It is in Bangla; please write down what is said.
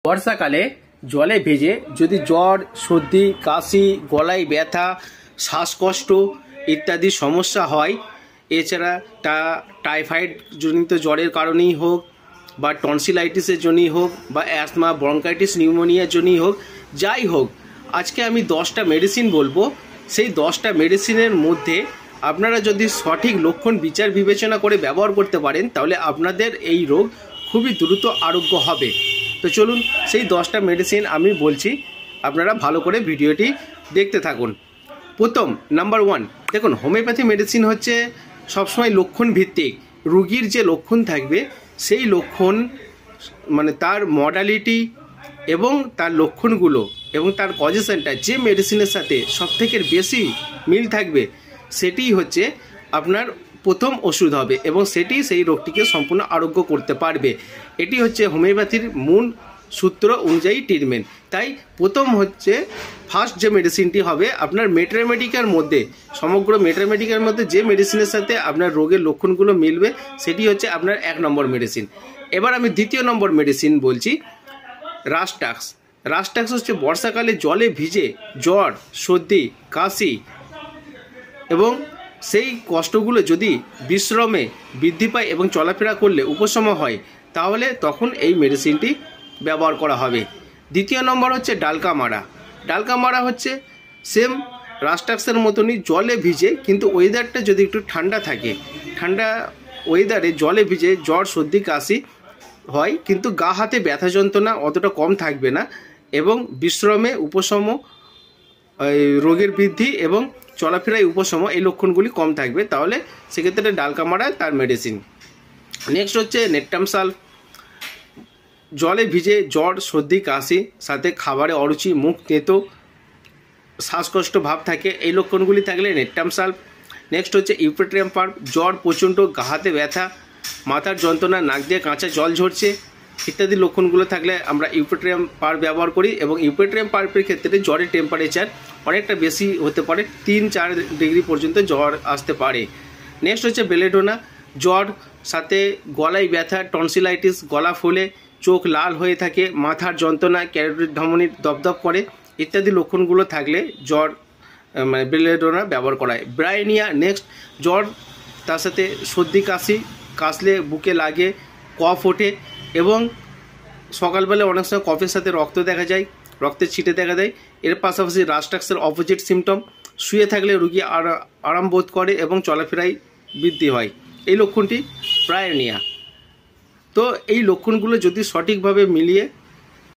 বর্ষাকালে জলে ভিজে যদি জ্বর, সর্দি, কাশি, গলায় ব্যথা, শ্বাসকষ্ট ইত্যাদি সমস্যা হয়, এছাড়া টাইফয়েড জনিত জ্বরের কারণেই হোক বা টনসিলাইটিসের জন্যই হোক বা অ্যাসমা, ব্রঙ্কাইটিস, নিউমোনিয়ার জন্যই হোক, যাই হোক, আজকে আমি 10টা মেডিসিন বলবো। সেই 10টা মেডিসিনের মধ্যে আপনারা যদি সঠিক লক্ষণ বিচার বিবেচনা করে ব্যবহার করতে পারেন, তাহলে আপনাদের এই রোগ খুবই দ্রুত আরোগ্য হবে। তো চলুন সেই 10টা মেডিসিন আমি বলছি, আপনারা ভালো করে ভিডিওটি দেখতে থাকুন। প্রথম নাম্বার 1, দেখুন, হোমিওপ্যাথি মেডিসিন হচ্ছে সবসময় লক্ষণ ভিত্তিক। রুগীর যে লক্ষণ থাকবে সেই লক্ষণ মানে তার মডালিটি এবং তার লক্ষণগুলো এবং তার কজেশনটা যে মেডিসিনের সাথে সবথেকে বেশি মিল থাকবে সেটিই হচ্ছে আপনার প্রথম ওষুধ হবে এবং সেটি সেই রোগটিকে সম্পূর্ণ আরোগ্য করতে পারবে। এটি হচ্ছে হোমিওপ্যাথির মূল সূত্র অনুযায়ী ট্রিটমেন্ট। তাই প্রথম হচ্ছে ফার্স্ট যে মেডিসিনটি হবে আপনার মেট্রামেডিকার মধ্যে, সমগ্র মেট্রামেডিকার মধ্যে যে মেডিসিনের সাথে আপনার রোগের লক্ষণগুলো মিলবে সেটি হচ্ছে আপনার 1 নম্বর মেডিসিন। এবার আমি 2য় নম্বর মেডিসিন বলছি, রাস্টাক্স। রাস্টাক্স হচ্ছে বর্ষাকালে জলে ভিজে জ্বর, সর্দি, কাশি এবং সেই কষ্টগুলো যদি বিশ্রামে বৃদ্ধি পায় এবং চলাফেরা করলে উপশম হয়, তাহলে তখন এই মেডিসিনটি ব্যবহার করা হবে। 2য় নম্বর হচ্ছে ডালকামারা। ডালকামারা হচ্ছে সেম রাস্টাক্সের মতনই জলে ভিজে, কিন্তু ওয়েদারটা যদি একটু ঠান্ডা থাকে, ঠান্ডা ওয়েদারে জলে ভিজে জ্বর, সর্দি, কাশি হয়, কিন্তু গা হাতে ব্যথা যন্ত্রণা অতটা কম থাকবে না এবং বিশ্রামে উপশম, রোগের বৃদ্ধি এবং চলাফেরায় উপশম এই লক্ষণগুলি কম থাকবে, তাহলে সেক্ষেত্রে ডালকামারা তার মেডিসিন। নেক্সট হচ্ছে নেট্টামসাল্ফ। জলে ভিজে জ্বর, সর্দি, কাশি সাথে খাবারে অরুচি, মুখ তেতো, শ্বাসকষ্ট ভাব থাকে, এই লক্ষণগুলি থাকলে নেট্টামসাল্ফ। নেক্সট হচ্ছে ইউপেট্রিয়াম পার্প। জ্বর প্রচণ্ড, গা হাতে ব্যথা, মাথার যন্ত্রণা, নাক দিয়ে কাঁচা জল ঝরছে ইত্যাদি লক্ষণগুলো থাকলে আমরা ইউপেট্রিয়াম পার্প ব্যবহার করি এবং ইউপেট্রিয়াম পার্পের ক্ষেত্রে জ্বরের টেম্পারেচার অনেকটা বেশি হতে পারে, 3-4 ডিগ্রি পর্যন্ত জ্বর আসতে পারে। নেক্সট হচ্ছে বেলেডোনা। জ্বর সাথে গলায় ব্যথা, টনসিলাইটিস, গলা ফুলে, চোখ লাল হয়ে থাকে, মাথার যন্ত্রণা, ক্যারোটিড ধমনী দপদপ করে ইত্যাদি লক্ষণগুলো থাকলে জ্বর মানে বেলেডোনা ব্যবহার করা হয়। ব্রাইনিয়া। নেক্সট, জ্বর তার সাথে সর্দি, কাশি, কাশলে বুকে লাগে, কফ ওঠে এবং সকালবেলা অনেক সময় কফের সাথে রক্ত দেখা যায়, রক্তের ছিটে দেখা দেয়। এর পাশাপাশি রাস্টাক্সের অপোজিট সিমটম, শুয়ে থাকলে রুগী আরাম বোধ করে এবং চলাফেরায় বৃদ্ধি হয়, এই লক্ষণটি ব্রাইনিয়া। তো এই লক্ষণগুলো যদি সঠিকভাবে মিলিয়ে